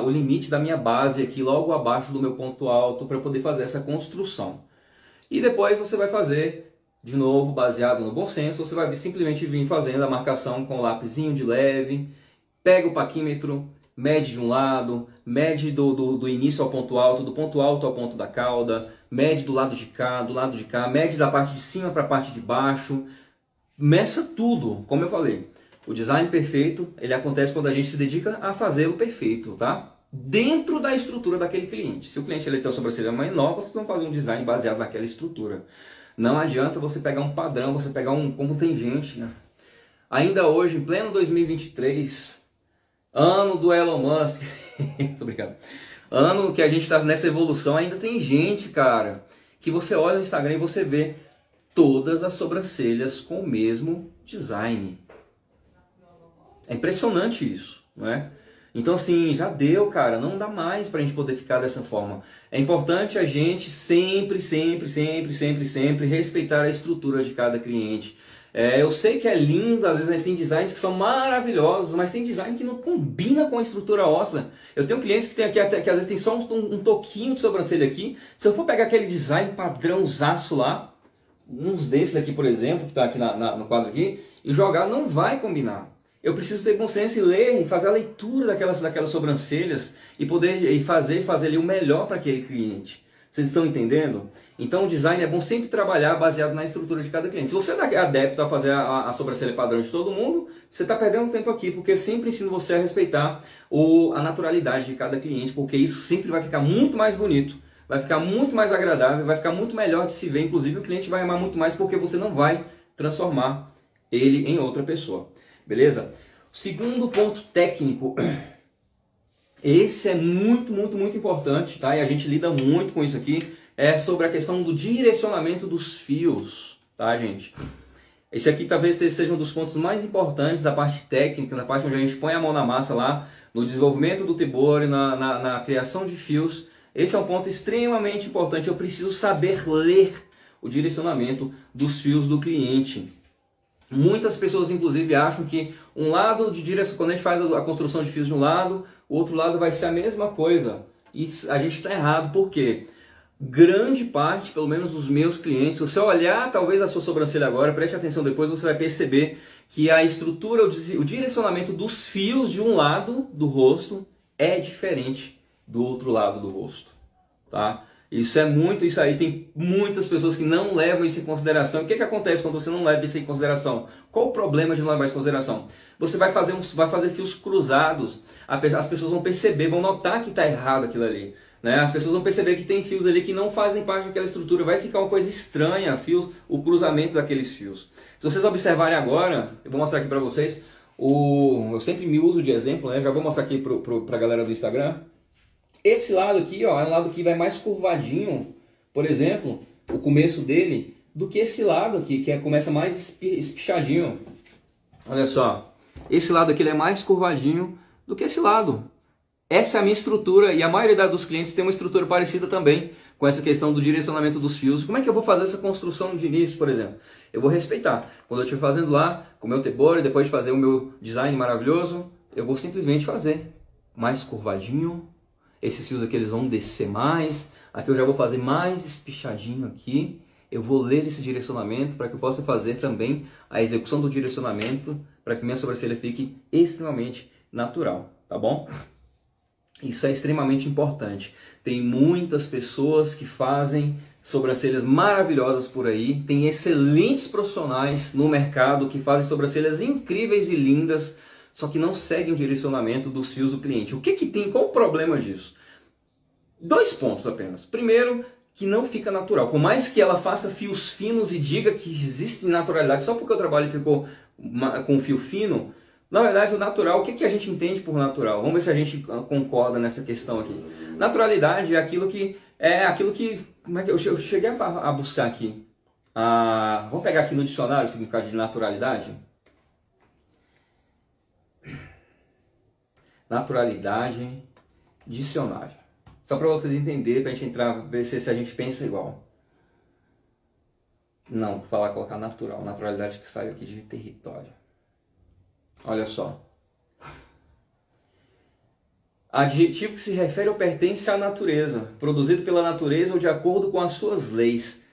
o limite da minha base aqui logo abaixo do meu ponto alto para eu poder fazer essa construção. E depois você vai fazer, de novo, baseado no bom senso, você vai simplesmente vir fazendo a marcação com o lápisinho de leve, pega o paquímetro, mede de um lado, mede do início ao ponto alto, do ponto alto ao ponto da cauda, mede do lado de cá, mede da parte de cima para a parte de baixo, meça tudo, como eu falei. O design perfeito, ele acontece quando a gente se dedica a fazer o perfeito, tá? Dentro da estrutura daquele cliente. Se o cliente ele tem uma sobrancelha menor, vocês vão fazer um design baseado naquela estrutura. Não adianta você pegar um padrão, você pegar como tem gente, né? Ainda hoje, em pleno 2023, ano do Elon Musk, tô brincando, ano que a gente está nessa evolução, ainda tem gente, cara, que você olha no Instagram e você vê todas as sobrancelhas com o mesmo design. É impressionante isso, não é? Então assim, já deu, cara, não dá mais pra gente poder ficar dessa forma. É importante a gente sempre respeitar a estrutura de cada cliente. Eu sei que é lindo, às vezes tem designs que são maravilhosos, mas tem design que não combina com a estrutura óssea. Eu tenho clientes que às vezes tem só um toquinho de sobrancelha aqui. Se eu for pegar aquele design padrãozaço lá, uns desses aqui, por exemplo, que está aqui no quadro aqui, e jogar, não vai combinar. Eu preciso ter bom senso e ler, e fazer a leitura daquelas sobrancelhas e poder fazer ali o melhor para aquele cliente. Vocês estão entendendo? Então o design é bom sempre trabalhar baseado na estrutura de cada cliente. Se você é adepto a fazer a sobrancelha padrão de todo mundo, você está perdendo tempo aqui, porque eu sempre ensino você a respeitar a naturalidade de cada cliente, porque isso sempre vai ficar muito mais bonito, vai ficar muito mais agradável, vai ficar muito melhor de se ver. Inclusive o cliente vai amar muito mais porque você não vai transformar ele em outra pessoa. Beleza? Segundo ponto técnico, esse é muito importante, tá? E a gente lida muito com isso aqui, é sobre a questão do direcionamento dos fios, tá, gente? Esse aqui talvez seja um dos pontos mais importantes da parte técnica, da parte onde a gente põe a mão na massa lá, no desenvolvimento do Tibori, na criação de fios. Esse é um ponto extremamente importante, eu preciso saber ler o direcionamento dos fios do cliente. Muitas pessoas, inclusive, acham que um lado de direção, quando a gente faz a construção de fios de um lado, o outro lado vai ser a mesma coisa. E a gente está errado, por quê? Grande parte, pelo menos dos meus clientes, se você olhar talvez a sua sobrancelha agora, preste atenção depois, você vai perceber que a estrutura, o direcionamento dos fios de um lado do rosto é diferente do outro lado do rosto, tá? Isso aí tem muitas pessoas que não levam isso em consideração. O que acontece quando você não leva isso em consideração? Qual o problema de não levar isso em consideração? Você vai fazer fios cruzados, as pessoas vão perceber, vão notar que está errado aquilo ali. Né? As pessoas vão perceber que tem fios ali que não fazem parte daquela estrutura, vai ficar uma coisa estranha o cruzamento daqueles fios. Se vocês observarem agora, eu vou mostrar aqui para vocês, eu sempre me uso de exemplo, né? Já vou mostrar aqui para a galera do Instagram. Esse lado aqui, ó, é um lado que vai mais curvadinho, por exemplo, o começo dele, do que esse lado aqui, que começa mais espichadinho. Olha só, esse lado aqui ele é mais curvadinho do que esse lado. Essa é a minha estrutura e a maioria dos clientes tem uma estrutura parecida também com essa questão do direcionamento dos fios. Como é que eu vou fazer essa construção de início, por exemplo? Eu vou respeitar. Quando eu estiver fazendo lá com o meu Tibori, depois de fazer o meu design maravilhoso, eu vou simplesmente fazer mais curvadinho. Esses fios aqui eles vão descer mais. Aqui eu já vou fazer mais espichadinho aqui. Eu vou ler esse direcionamento para que eu possa fazer também a execução do direcionamento para que minha sobrancelha fique extremamente natural, tá bom? Isso é extremamente importante. Tem muitas pessoas que fazem sobrancelhas maravilhosas por aí. Tem excelentes profissionais no mercado que fazem sobrancelhas incríveis e lindas, só que não seguem o direcionamento dos fios do cliente. O que tem? Qual o problema disso? 2 pontos apenas. Primeiro, que não fica natural. Por mais que ela faça fios finos e diga que existe naturalidade, só porque o trabalho ficou com fio fino, na verdade o natural, o que a gente entende por natural? Vamos ver se a gente concorda nessa questão aqui. Naturalidade é aquilo que... como é que eu cheguei a buscar aqui? Vamos pegar aqui no dicionário o significado de naturalidade. Naturalidade, dicionário. Só para vocês entenderem, para a gente entrar, ver se a gente pensa igual. Não, vou falar, colocar natural. Naturalidade que saiu aqui de território. Olha só. Adjetivo que se refere ou pertence à natureza, produzido pela natureza ou de acordo com as suas leis.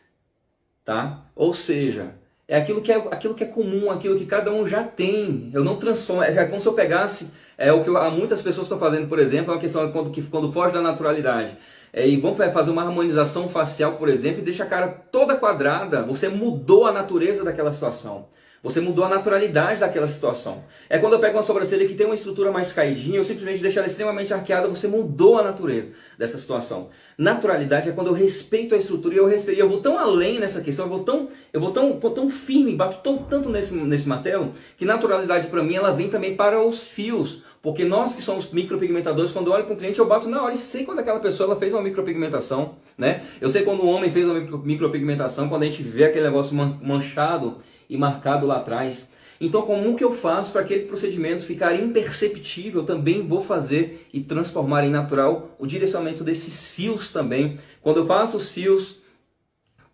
Tá? Ou seja, é aquilo que é comum, aquilo que cada um já tem. Eu não transformo. É como se eu pegasse o que muitas pessoas estão fazendo, por exemplo, é uma questão quando foge da naturalidade. E vão fazer uma harmonização facial, por exemplo, e deixa a cara toda quadrada. Você mudou a natureza daquela situação. Você mudou a naturalidade daquela situação. É quando eu pego uma sobrancelha que tem uma estrutura mais caidinha, eu simplesmente deixo ela extremamente arqueada, você mudou a natureza dessa situação. Naturalidade é quando eu respeito a estrutura e eu vou tão além nessa questão, eu vou tão firme, bato tanto nesse martelo, que naturalidade para mim ela vem também para os fios. Porque nós que somos micropigmentadores, quando eu olho para um cliente, eu bato na hora e sei quando aquela pessoa ela fez uma micropigmentação, né? Eu sei quando um homem fez uma micropigmentação, quando a gente vê aquele negócio manchado e marcado lá atrás. Então, como que eu faço para aquele procedimento ficar imperceptível? Também vou fazer e transformar em natural o direcionamento desses fios também. Quando eu faço os fios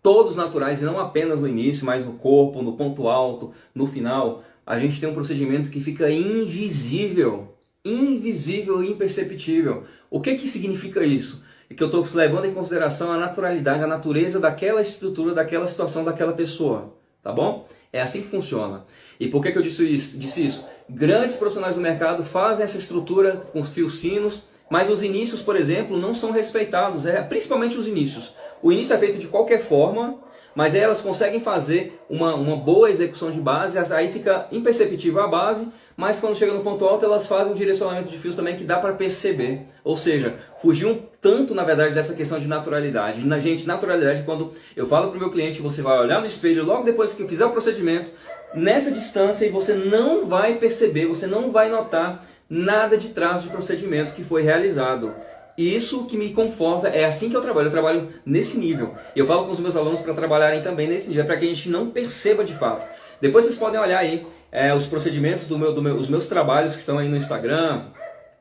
todos naturais, e não apenas no início, mas no corpo, no ponto alto, no final, a gente tem um procedimento que fica invisível. Invisível e imperceptível. O que significa isso? É que eu estou levando em consideração a naturalidade, a natureza daquela estrutura, daquela situação, daquela pessoa. Tá bom? É assim que funciona. E por que eu disse isso? Grandes profissionais do mercado fazem essa estrutura com fios finos, mas os inícios, por exemplo, não são respeitados, principalmente os inícios. O início é feito de qualquer forma, mas elas conseguem fazer uma boa execução de base, aí fica imperceptível a base, mas quando chega no ponto alto elas fazem um direcionamento de fios também que dá para perceber. Ou seja, fugiu tanto, na verdade, dessa questão de naturalidade. Gente, naturalidade, quando eu falo para o meu cliente, você vai olhar no espelho logo depois que eu fizer o procedimento, nessa distância, e você não vai perceber, você não vai notar nada de traço de procedimento que foi realizado. Isso que me conforta, é assim que eu trabalho nesse nível. Eu falo com os meus alunos para trabalharem também nesse nível, para que a gente não perceba de fato. Depois vocês podem olhar aí os procedimentos os meus trabalhos que estão aí no Instagram,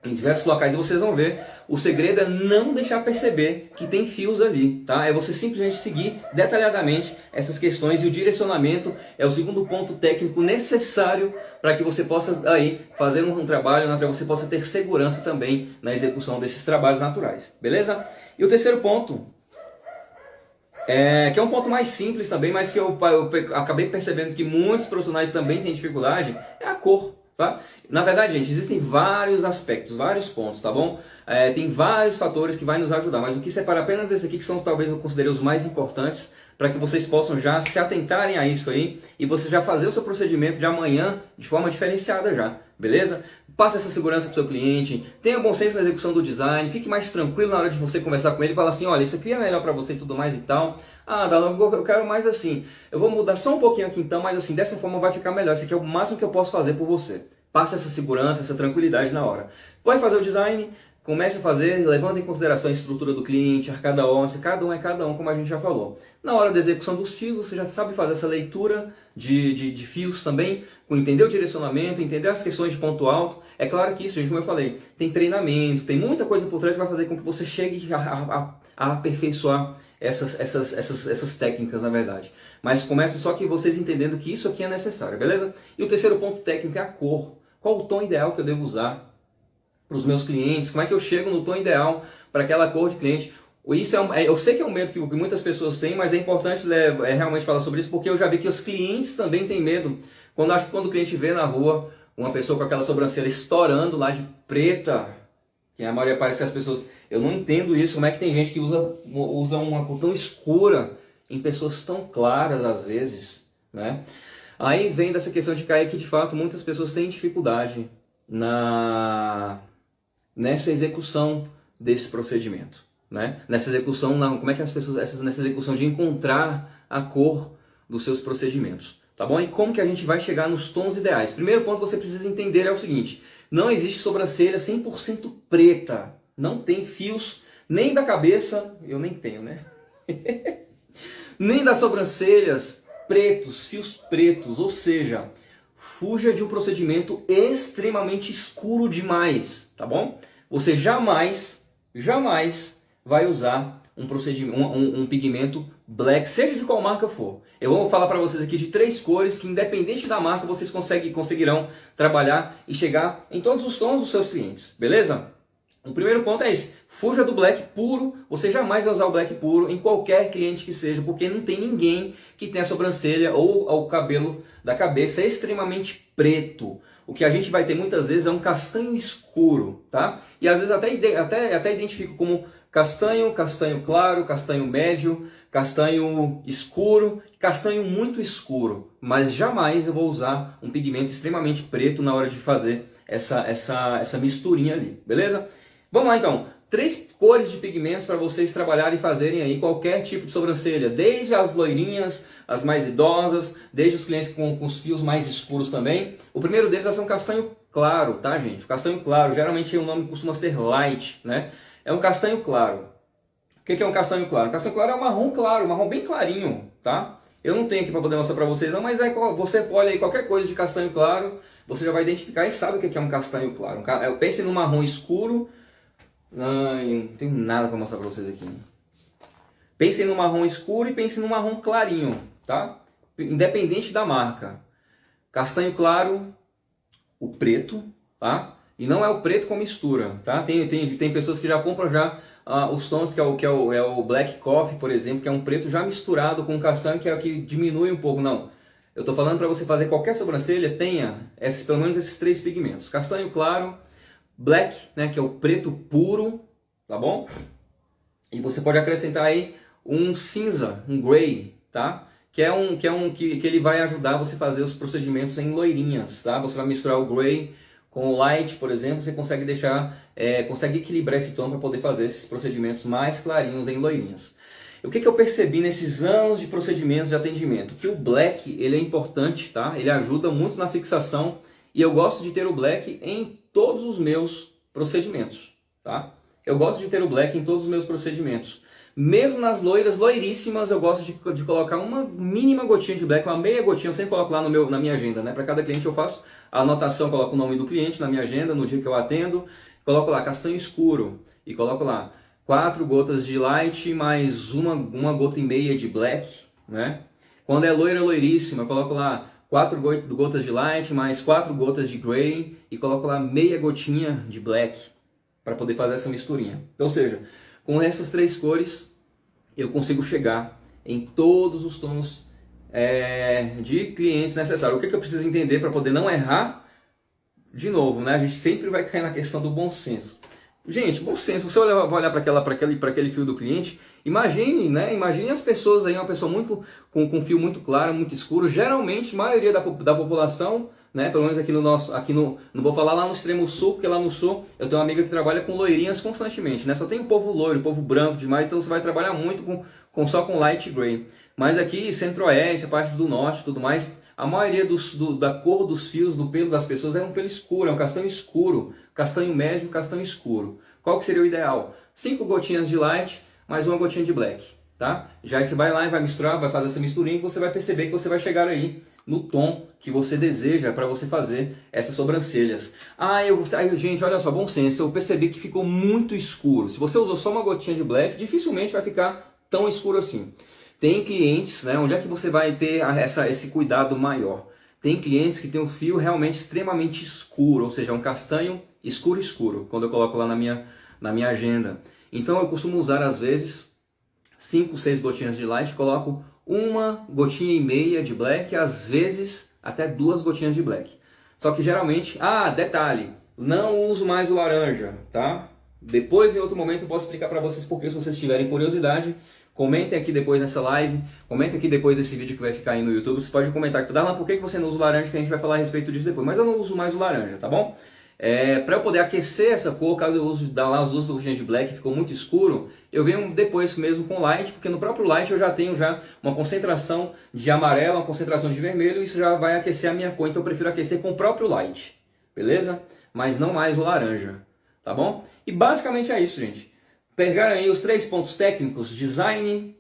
em diversos locais, e vocês vão ver. O segredo é não deixar perceber que tem fios ali, tá? É você simplesmente seguir detalhadamente essas questões, e o direcionamento é o segundo ponto técnico necessário para que você possa aí fazer um trabalho, para que você possa ter segurança também na execução desses trabalhos naturais, beleza? E o terceiro ponto, que é um ponto mais simples também, mas que eu acabei percebendo que muitos profissionais também têm dificuldade, é a cor. Tá? Na verdade, gente, existem vários aspectos, vários pontos, tá bom? Tem vários fatores que vai nos ajudar, mas o que separa apenas esse aqui, que são talvez eu considerei os mais importantes, para que vocês possam já se atentarem a isso aí, e você já fazer o seu procedimento de amanhã de forma diferenciada já, beleza? Passe essa segurança para o seu cliente, tenha bom senso na execução do design, fique mais tranquilo na hora de você conversar com ele e falar assim, olha, isso aqui é melhor para você e tudo mais e tal. Ah, Dalon, eu quero mais assim. Eu vou mudar só um pouquinho aqui então, mas assim, dessa forma vai ficar melhor. Isso aqui é o máximo que eu posso fazer por você. Passe essa segurança, essa tranquilidade na hora. Vai fazer o design, comece a fazer, levando em consideração a estrutura do cliente, arcada óssea, cada um é cada um, como a gente já falou. Na hora da execução dos fios, você já sabe fazer essa leitura de fios também, com entender o direcionamento, entender as questões de ponto alto. É claro que isso, gente, como eu falei, tem treinamento, tem muita coisa por trás que vai fazer com que você chegue a aperfeiçoar essas técnicas, na verdade. Mas começa só que vocês entendendo que isso aqui é necessário, beleza? E o terceiro ponto técnico é a cor. Qual o tom ideal que eu devo usar para os meus clientes? Como é que eu chego no tom ideal para aquela cor de cliente? Isso eu sei que é um medo que muitas pessoas têm, mas é importante realmente falar sobre isso, porque eu já vi que os clientes também têm medo. Quando o cliente vê na rua uma pessoa com aquela sobrancelha estourando lá de preta, que a maioria parece que as pessoas... Eu não entendo isso, como é que tem gente que usa uma cor tão escura em pessoas tão claras às vezes, né? Aí vem dessa questão de cair que de fato muitas pessoas têm dificuldade nessa execução desse procedimento, né? Nessa execução, como é que as pessoas, nessa execução de encontrar a cor dos seus procedimentos, tá bom? E como que a gente vai chegar nos tons ideais? Primeiro ponto que você precisa entender é o seguinte: não existe sobrancelha 100% preta, não tem fios nem da cabeça, eu nem tenho, né? Nem das sobrancelhas pretos, fios pretos, ou seja, fuja de um procedimento extremamente escuro demais, tá bom? Você jamais vai usar um procedimento, um pigmento black, seja de qual marca for. Eu vou falar para vocês aqui de 3 cores que, independente da marca, vocês conseguirão trabalhar e chegar em todos os tons dos seus clientes, beleza? O primeiro ponto é esse: fuja do black puro. Você jamais vai usar o black puro em qualquer cliente que seja, porque não tem ninguém que tenha a sobrancelha ou o cabelo da cabeça extremamente preto. O que a gente vai ter muitas vezes é um castanho escuro, tá? E às vezes até identifico como castanho, castanho claro, castanho médio, castanho escuro, castanho muito escuro. Mas jamais eu vou usar um pigmento extremamente preto na hora de fazer essa misturinha ali, beleza? Vamos lá então, 3 cores de pigmentos para vocês trabalharem e fazerem aí qualquer tipo de sobrancelha, desde as loirinhas, as mais idosas, desde os clientes com os fios mais escuros também. O primeiro deles vai ser um castanho claro, tá, gente? Castanho claro, geralmente o nome costuma ser light, né? É um castanho claro. O que é um castanho claro? Um castanho claro é um marrom claro, um marrom bem clarinho, tá? Eu não tenho aqui para poder mostrar para vocês não, mas você olha aí qualquer coisa de castanho claro, você já vai identificar e sabe o que é um castanho claro. Pense no marrom escuro. Não tenho nada para mostrar para vocês aqui. Pensem no marrom escuro e pensem no marrom clarinho, tá? Independente da marca. Castanho claro, o preto, tá? E não é o preto com mistura, tá? Tem pessoas que já compram já os tons que é o Black Coffee, por exemplo, que é um preto já misturado com castanho, que é o que diminui um pouco. Não. Eu estou falando para você fazer qualquer sobrancelha, tenha pelo menos esses 3 pigmentos. Castanho claro, black, né, que é o preto puro, tá bom? E você pode acrescentar aí um cinza, um grey, tá? Que ele vai ajudar você a fazer os procedimentos em loirinhas, tá? Você vai misturar o grey com o light, por exemplo, você consegue consegue equilibrar esse tom para poder fazer esses procedimentos mais clarinhos em loirinhas. O que eu percebi nesses anos de procedimentos de atendimento? Que o black, ele é importante, tá? Ele ajuda muito na fixação e eu gosto de ter o black em todos os meus procedimentos, tá? Eu gosto de ter o black em todos os meus procedimentos. Mesmo nas loiras loiríssimas, eu gosto de colocar uma mínima gotinha de black, uma meia gotinha, eu sempre coloco lá na minha agenda, né? Para cada cliente eu faço a anotação, coloco o nome do cliente na minha agenda, no dia que eu atendo, coloco lá castanho escuro e coloco lá 4 gotas de light mais uma gota e meia de black, né? Quando é loira loiríssima, eu coloco lá 4 gotas de light mais 4 gotas de grey e coloco lá meia gotinha de black para poder fazer essa misturinha. Ou seja, com essas 3 cores eu consigo chegar em todos os tons de clientes necessários. O que eu preciso entender para poder não errar? De novo, né? A gente sempre vai cair na questão do bom senso. Gente, bom senso, você vai olhar para aquele fio do cliente, imagine, né? Imagine as pessoas aí, uma pessoa com um fio muito claro, muito escuro. Geralmente, a maioria da população, né? Pelo menos não vou falar lá no extremo sul, porque lá no sul eu tenho uma amiga que trabalha com loirinhas constantemente, né? Só tem o povo loiro, o povo branco demais, então você vai trabalhar muito só com light gray. Mas aqui, centro-oeste, a parte do norte, tudo mais, a maioria da cor dos fios, do pelo das pessoas é um pelo escuro, é um castanho escuro, castanho médio, castanho escuro. Qual que seria o ideal? 5 gotinhas de light, mais uma gotinha de black, tá? Já aí você vai lá e vai misturar, vai fazer essa misturinha, que você vai perceber que você vai chegar aí no tom que você deseja para você fazer essas sobrancelhas. Gente, olha só, bom senso, eu percebi que ficou muito escuro. Se você usou só uma gotinha de black, dificilmente vai ficar tão escuro assim. Tem clientes, né, onde é que você vai ter esse cuidado maior? Tem clientes que tem um fio realmente extremamente escuro, ou seja, um castanho escuro, quando eu coloco lá na minha agenda. Então eu costumo usar às vezes 5, 6 gotinhas de light, coloco uma gotinha e meia de black, às vezes até 2 gotinhas de black. Só que geralmente, detalhe, não uso mais o laranja, tá? Depois em outro momento eu posso explicar para vocês porque, se vocês tiverem curiosidade. Comentem aqui depois nessa live, comentem aqui depois desse vídeo que vai ficar aí no YouTube. Você pode comentar aqui, Darlan, por que você não usa o laranja, que a gente vai falar a respeito disso depois. Mas eu não uso mais o laranja, tá bom? Para eu poder aquecer essa cor, caso eu use dar lá as 2 gotinhas de black, ficou muito escuro, eu venho depois mesmo com light, porque no próprio light eu já tenho uma concentração de amarelo, uma concentração de vermelho, e isso já vai aquecer a minha cor, então eu prefiro aquecer com o próprio light, beleza? Mas não mais o laranja, tá bom? E basicamente é isso, gente. Pegaram aí os 3 pontos técnicos: design,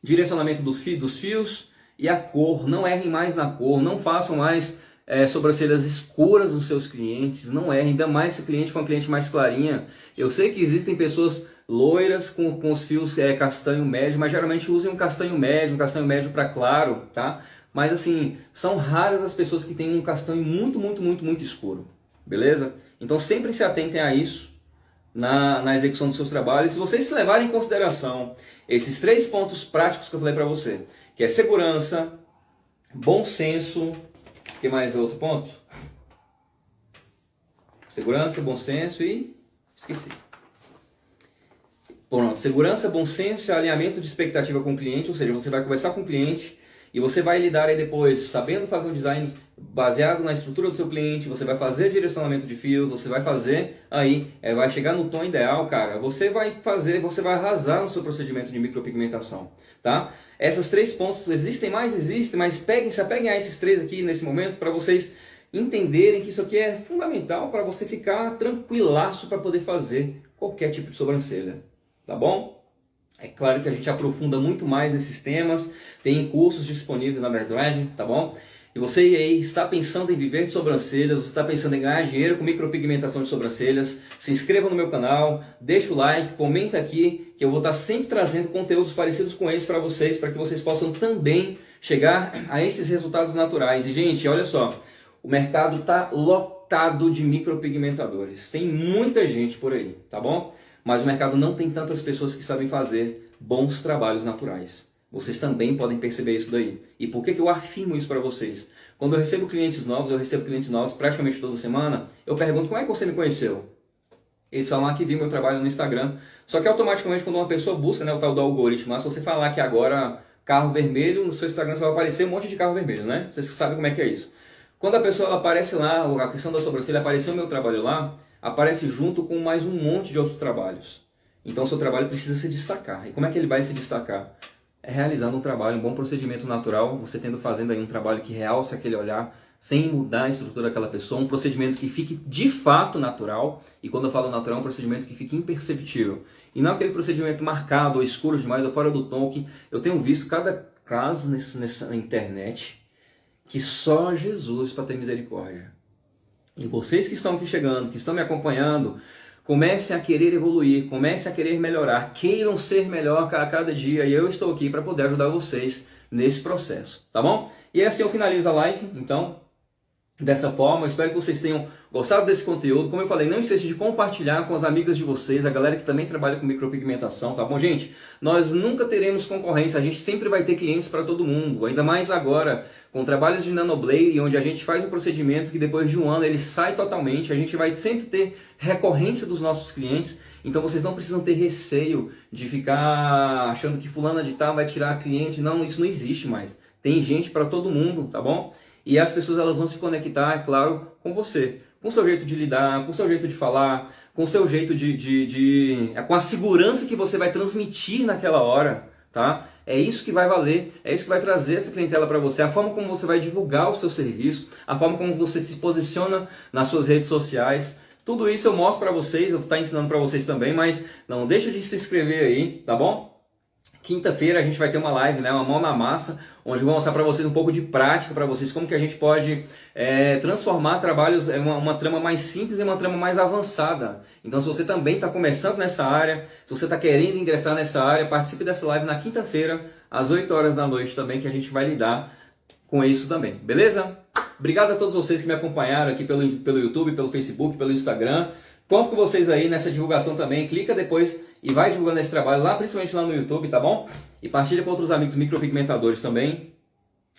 direcionamento dos fios e a cor. Não errem mais na cor, não façam mais sobrancelhas escuras nos seus clientes, não erre, ainda mais se o cliente for um cliente mais clarinha. Eu sei que existem pessoas loiras com os fios castanho médio, mas geralmente usem um castanho médio para claro, tá? Mas assim, são raras as pessoas que têm um castanho muito escuro, beleza? Então sempre se atentem a isso na execução dos seus trabalhos. Se vocês levarem em consideração esses 3 pontos práticos que eu falei para você, que é segurança, bom senso, o que mais é outro ponto? Segurança, bom senso e... esqueci. Pronto, segurança, bom senso e alinhamento de expectativa com o cliente, ou seja, você vai conversar com o cliente e você vai lidar aí depois sabendo fazer um design baseado na estrutura do seu cliente, você vai fazer direcionamento de fios, você vai fazer aí, vai chegar no tom ideal, cara, você vai arrasar no seu procedimento de micropigmentação, tá? Essas 3 pontos existem, mas se apeguem a esses 3 aqui nesse momento para vocês entenderem que isso aqui é fundamental para você ficar tranquilaço para poder fazer qualquer tipo de sobrancelha, tá bom? É claro que a gente aprofunda muito mais nesses temas, tem cursos disponíveis na verdade, tá bom? E você aí está pensando em viver de sobrancelhas, você está pensando em ganhar dinheiro com micropigmentação de sobrancelhas, se inscreva no meu canal, deixa o like, comenta aqui, que eu vou estar sempre trazendo conteúdos parecidos com esse para vocês que vocês possam também chegar a esses resultados naturais. E gente, olha só, o mercado está lotado de micropigmentadores, tem muita gente por aí, tá bom? Mas o mercado não tem tantas pessoas que sabem fazer bons trabalhos naturais. Vocês também podem perceber isso daí. E por que eu afirmo isso para vocês? Quando eu recebo clientes novos praticamente toda semana, eu pergunto, como é que você me conheceu? Eles falam que viu meu trabalho no Instagram. Só que automaticamente quando uma pessoa busca, né, o tal do algoritmo, se você falar que agora carro vermelho, no seu Instagram só vai aparecer um monte de carro vermelho, né? Vocês sabem como é que é isso. Quando a pessoa aparece lá, a questão da sobrancelha, apareceu o meu trabalho lá, aparece junto com mais um monte de outros trabalhos. Então o seu trabalho precisa se destacar. E como é que ele vai se destacar? É realizando um trabalho, um bom procedimento natural, você fazendo aí um trabalho que realce aquele olhar, sem mudar a estrutura daquela pessoa, um procedimento que fique de fato natural, e quando eu falo natural, é um procedimento que fique imperceptível. E não aquele procedimento marcado, ou escuro demais, ou fora do tom, que eu tenho visto cada caso nessa internet, que só Jesus para ter misericórdia. E vocês que estão aqui chegando, que estão me acompanhando, comecem a querer evoluir, comecem a querer melhorar, queiram ser melhor a cada dia, e eu estou aqui para poder ajudar vocês nesse processo, tá bom? E assim eu finalizo a live, então, dessa forma. Eu espero que vocês tenham gostado desse conteúdo. Como eu falei, não esqueça de compartilhar com as amigas de vocês, a galera que também trabalha com micropigmentação, tá bom, gente? Nós nunca teremos concorrência, a gente sempre vai ter clientes para todo mundo, ainda mais agora com trabalhos de nanoblade, onde a gente faz um procedimento que depois de um ano ele sai totalmente, a gente vai sempre ter recorrência dos nossos clientes, então vocês não precisam ter receio de ficar achando que fulana de tal vai tirar cliente, não, isso não existe mais. Tem gente para todo mundo, tá bom? E as pessoas elas vão se conectar, é claro, com você, com o seu jeito de lidar, com o seu jeito de falar, com o seu jeito com a segurança que você vai transmitir naquela hora, tá? É isso que vai valer, é isso que vai trazer essa clientela para você, a forma como você vai divulgar o seu serviço, a forma como você se posiciona nas suas redes sociais. Tudo isso eu mostro para vocês, eu vou estar ensinando para vocês também, mas não deixa de se inscrever aí, tá bom? Quinta-feira a gente vai ter uma live, né, uma mão na massa, onde eu vou mostrar para vocês um pouco de prática para vocês, como que a gente pode transformar trabalhos em uma trama mais simples em uma trama mais avançada. Então se você também está começando nessa área, se você está querendo ingressar nessa área, participe dessa live na quinta-feira, às 8 horas da noite também, que a gente vai lidar com isso também, beleza? Obrigado a todos vocês que me acompanharam aqui pelo YouTube, pelo Facebook, pelo Instagram. Conto com vocês aí nessa divulgação também, clica depois e vai divulgando esse trabalho lá, principalmente lá no YouTube, tá bom? E partilha com outros amigos micropigmentadores também.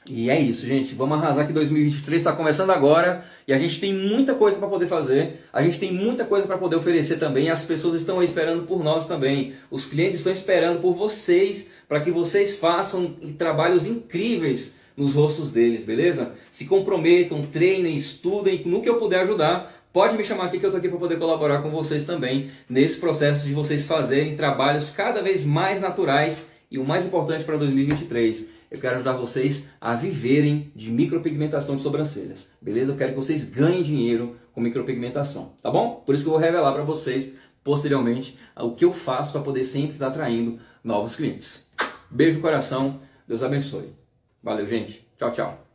E é isso, gente. Vamos arrasar que 2023 está começando agora e a gente tem muita coisa para poder fazer, a gente tem muita coisa para poder oferecer também. As pessoas estão aí esperando por nós também. Os clientes estão esperando por vocês, para que vocês façam trabalhos incríveis nos rostos deles, beleza? Se comprometam, treinem, estudem, no que eu puder ajudar. Pode me chamar aqui que eu estou aqui para poder colaborar com vocês também nesse processo de vocês fazerem trabalhos cada vez mais naturais e o mais importante para 2023. Eu quero ajudar vocês a viverem de micropigmentação de sobrancelhas, beleza? Eu quero que vocês ganhem dinheiro com micropigmentação, tá bom? Por isso que eu vou revelar para vocês posteriormente o que eu faço para poder sempre estar atraindo novos clientes. Beijo no coração, Deus abençoe. Valeu, gente. Tchau, tchau.